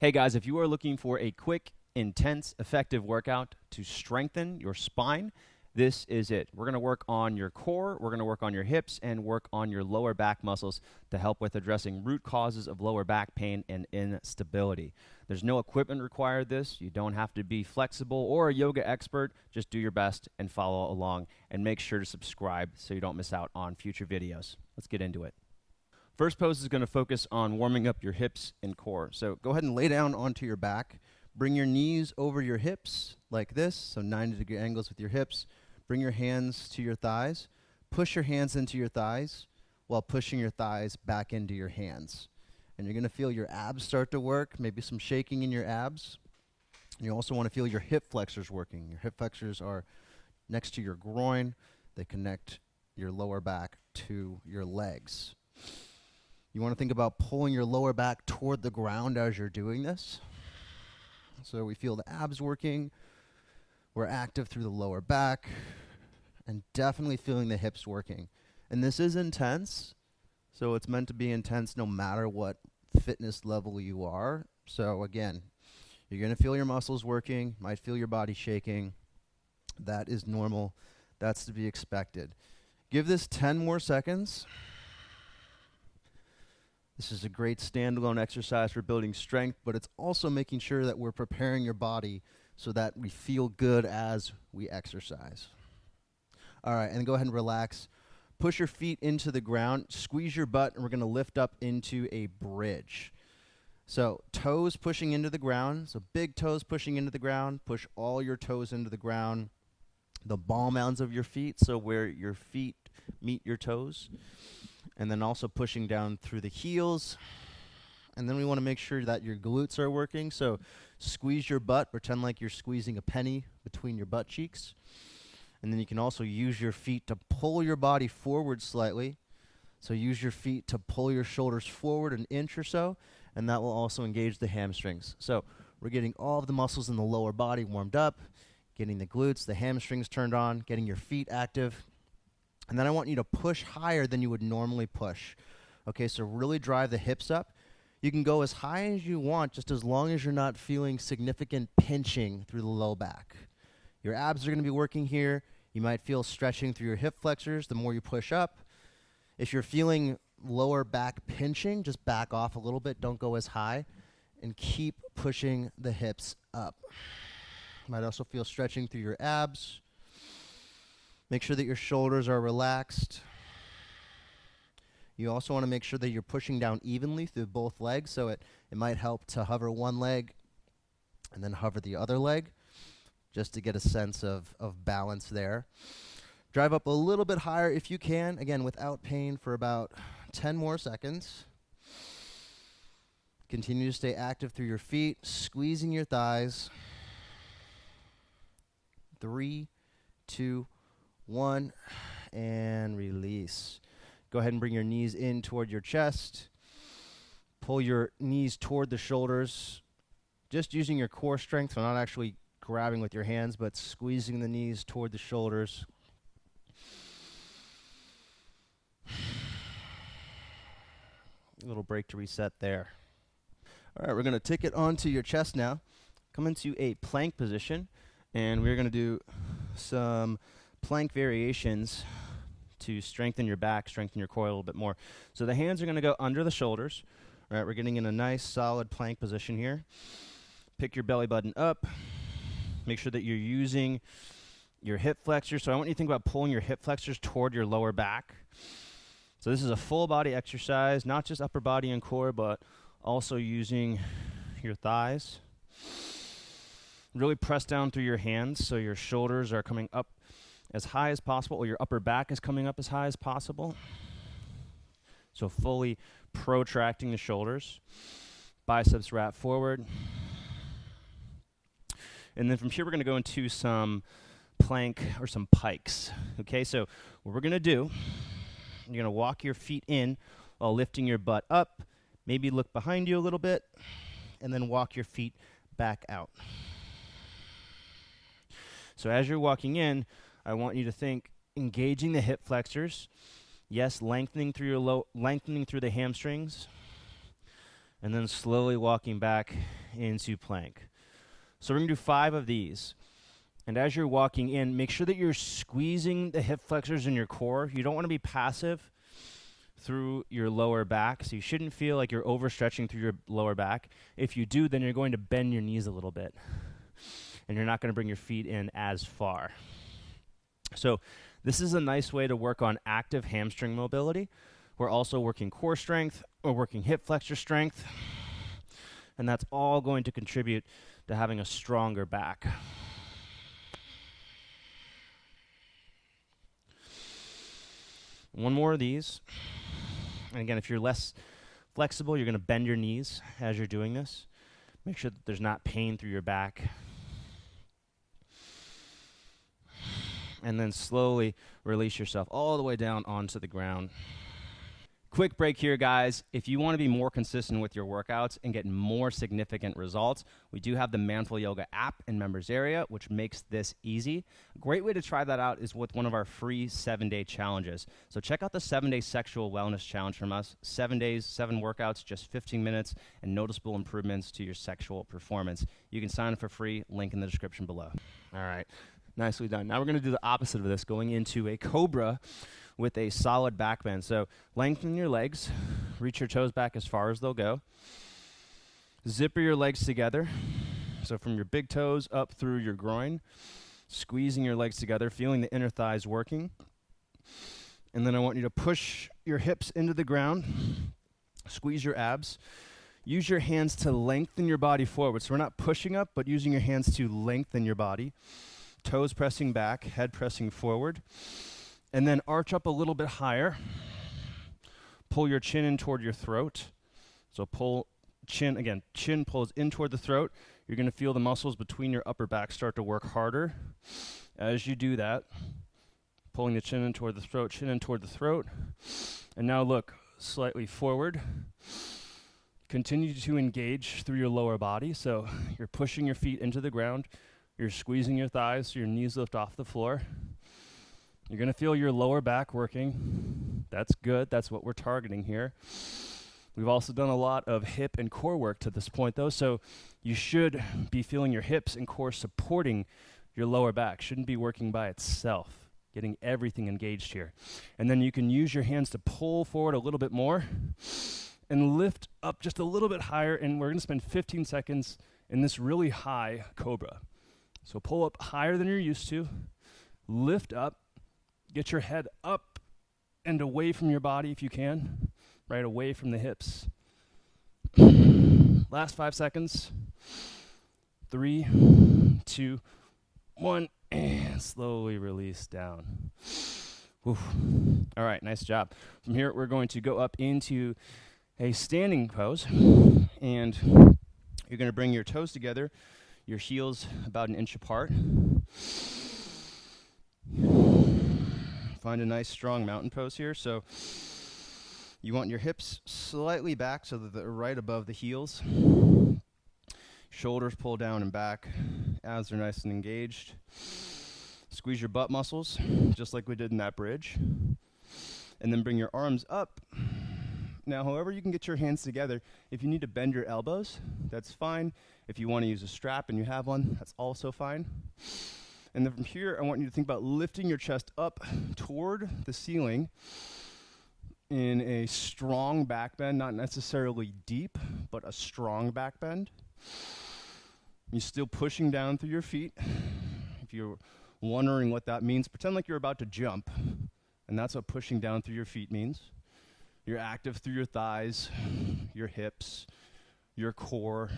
Hey guys, if you are looking for a quick, intense, effective workout to strengthen your spine, this is it. We're going to work on your core, we're going to work on your hips, and work on your lower back muscles to help with addressing root causes of lower back pain and instability. There's no equipment required this. You don't have to be flexible or a yoga expert. Just do your best and follow along, and make sure to subscribe so you don't miss out on future videos. Let's get into it. First pose is going to focus on warming up your hips and core. So go ahead and lay down onto your back. Bring your knees over your hips like this, so 90-degree angles with your hips. Bring your hands to your thighs. Push your hands into your thighs while pushing your thighs back into your hands. And you're going to feel your abs start to work, maybe some shaking in your abs. You also want to feel your hip flexors working. Your hip flexors are next to your groin. They connect your lower back to your legs. You want to think about pulling your lower back toward the ground as you're doing this. So we feel the abs working. We're active through the lower back, and definitely feeling the hips working. And this is intense, so it's meant to be intense no matter what fitness level you are. So again, you're going to feel your muscles working, might feel your body shaking. That is normal. That's to be expected. Give this 10 more seconds. This is a great standalone exercise for building strength, but it's also making sure that we're preparing your body so that we feel good as we exercise. All right, and go ahead and relax. Push your feet into the ground, squeeze your butt, and we're going to lift up into a bridge. So toes pushing into the ground, so big toes pushing into the ground. Push all your toes into the ground. The ball mounds of your feet, so where your feet meet your toes. And then also pushing down through the heels. And then we want to make sure that your glutes are working. So squeeze your butt. Pretend like you're squeezing a penny between your butt cheeks. And then you can also use your feet to pull your body forward slightly. So use your feet to pull your shoulders forward an inch or so. And that will also engage the hamstrings. So we're getting all of the muscles in the lower body warmed up, getting the glutes, the hamstrings turned on, getting your feet active. And then I want you to push higher than you would normally push. Okay, so really drive the hips up. You can go as high as you want, just as long as you're not feeling significant pinching through the low back. Your abs are going to be working here. You might feel stretching through your hip flexors the more you push up. If you're feeling lower back pinching, just back off a little bit. Don't go as high. And keep pushing the hips up. You might also feel stretching through your abs. Make sure that your shoulders are relaxed. You also want to make sure that you're pushing down evenly through both legs, so it might help to hover one leg and then hover the other leg, just to get a sense of balance there. Drive up a little bit higher if you can, again, without pain, for about 10 more seconds. Continue to stay active through your feet, squeezing your thighs. 3, 2, 1, and release. Go ahead and bring your knees in toward your chest. Pull your knees toward the shoulders. Just using your core strength, so not actually grabbing with your hands, but squeezing the knees toward the shoulders. A little break to reset there. All right, we're going to take it onto your chest now. Come into a plank position, and we're going to do some plank variations to strengthen your back, strengthen your core a little bit more. So the hands are going to go under the shoulders. All right, we're getting in a nice solid plank position here. Pick your belly button up. Make sure that you're using your hip flexors. So I want you to think about pulling your hip flexors toward your lower back. So this is a full body exercise, not just upper body and core, but also using your thighs. Really press down through your hands so your shoulders are coming up as high as possible, or your upper back is coming up as high as possible. So fully protracting the shoulders. Biceps wrap forward. And then from here, we're going to go into some plank or some pikes. Okay, so what we're going to do, you're going to walk your feet in while lifting your butt up. Maybe look behind you a little bit, and then walk your feet back out. So as you're walking in, I want you to think engaging the hip flexors. Yes, lengthening through the hamstrings, and then slowly walking back into plank. So we're going to do 5 of these. And as you're walking in, make sure that you're squeezing the hip flexors in your core. You don't want to be passive through your lower back, so you shouldn't feel like you're overstretching through your lower back. If you do, then you're going to bend your knees a little bit, and you're not going to bring your feet in as far. So this is a nice way to work on active hamstring mobility. We're also working core strength, we're working hip flexor strength, and that's all going to contribute to having a stronger back. One more of these. And again, if you're less flexible, you're going to bend your knees as you're doing this. Make sure that there's not pain through your back. And then slowly release yourself all the way down onto the ground. Quick break here, guys. If you want to be more consistent with your workouts and get more significant results, we do have the Manful Yoga app in members area, which makes this easy. A great way to try that out is with one of our free 7-day challenges. So check out the 7-day sexual wellness challenge from us. 7 days, 7 workouts, just 15 minutes, and noticeable improvements to your sexual performance. You can sign up for free, link in the description below. All right, nicely done. Now we're going to do the opposite of this, going into a Cobra with a solid back bend. So lengthen your legs, reach your toes back as far as they'll go. Zipper your legs together. So from your big toes up through your groin, squeezing your legs together, feeling the inner thighs working. And then I want you to push your hips into the ground, squeeze your abs. Use your hands to lengthen your body forward. So we're not pushing up, but using your hands to lengthen your body. Toes pressing back, head pressing forward. And then arch up a little bit higher. Pull your chin in toward your throat. So pull chin, again, chin pulls in toward the throat. You're going to feel the muscles between your upper back start to work harder. As you do that, pulling the chin in toward the throat, chin in toward the throat. And now look slightly forward. Continue to engage through your lower body. So you're pushing your feet into the ground. You're squeezing your thighs so your knees lift off the floor. You're going to feel your lower back working. That's good. That's what we're targeting here. We've also done a lot of hip and core work to this point, though, so you should be feeling your hips and core supporting your lower back. Shouldn't be working by itself, getting everything engaged here. And then you can use your hands to pull forward a little bit more and lift up just a little bit higher, and we're going to spend 15 seconds in this really high Cobra. So pull up higher than you're used to, lift up, get your head up and away from your body if you can, right away from the hips. Last 5 seconds. 3, 2, 1, and slowly release down. Oof. All right, nice job. From here, we're going to go up into a standing pose, and you're going to bring your toes together, your heels about an inch apart. Find a nice strong mountain pose here. So you want your hips slightly back so that they're right above the heels. Shoulders pull down and back. Abs are nice and engaged. Squeeze your butt muscles, just like we did in that bridge. And then bring your arms up. Now, however you can get your hands together, if you need to bend your elbows, that's fine. If you want to use a strap and you have one, that's also fine. And then from here, I want you to think about lifting your chest up toward the ceiling in a strong back bend, not necessarily deep, but a strong back bend. You're still pushing down through your feet. If you're wondering what that means, pretend like you're about to jump, and that's what pushing down through your feet means. You're active through your thighs, your hips, your core.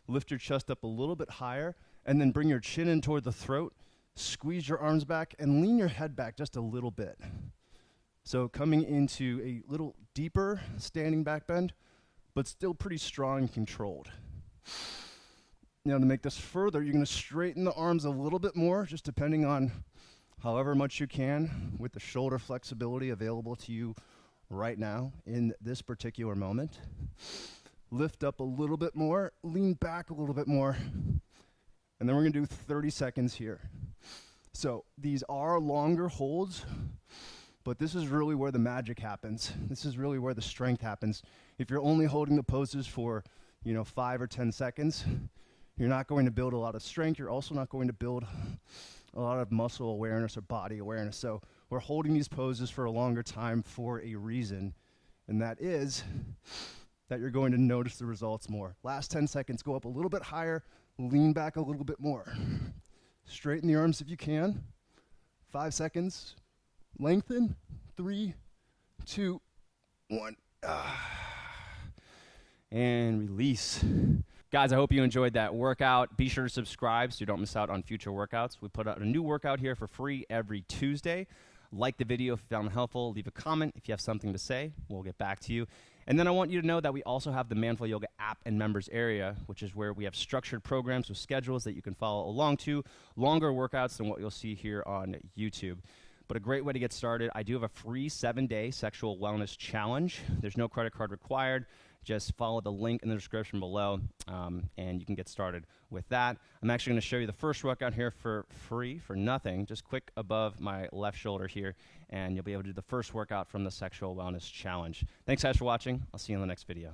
Lift your chest up a little bit higher, and then bring your chin in toward the throat, squeeze your arms back, and lean your head back just a little bit. So coming into a little deeper standing back bend, but still pretty strong and controlled. Now to make this further, you're going to straighten the arms a little bit more, just depending on however much you can with the shoulder flexibility available to you right now in this particular moment. Lift up a little bit more, lean back a little bit more. And then we're going to do 30 seconds here. So these are longer holds, but this is really where the magic happens. This is really where the strength happens. If you're only holding the poses for 5 or 10 seconds, you're not going to build a lot of strength. You're also not going to build a lot of muscle awareness or body awareness. So we're holding these poses for a longer time for a reason, and that is that you're going to notice the results more. Last 10 seconds, go up a little bit higher, lean back a little bit more. Straighten the arms if you can. 5 seconds, lengthen. 3, 2, 1. And release. Guys, I hope you enjoyed that workout. Be sure to subscribe so you don't miss out on future workouts. We put out a new workout here for free every Tuesday. Like the video if you found it helpful. Leave a comment if you have something to say. We'll get back to you. And then I want you to know that we also have the Manful Yoga app and members area, which is where we have structured programs with schedules that you can follow along to, longer workouts than what you'll see here on YouTube. But a great way to get started, I do have a free 7-day sexual wellness challenge. There's no credit card required. Just follow the link in the description below, and you can get started with that. I'm actually going to show you the first workout here for free, for nothing. Just click above my left shoulder here, and you'll be able to do the first workout from the Sexual Wellness Challenge. Thanks, guys, for watching. I'll see you in the next video.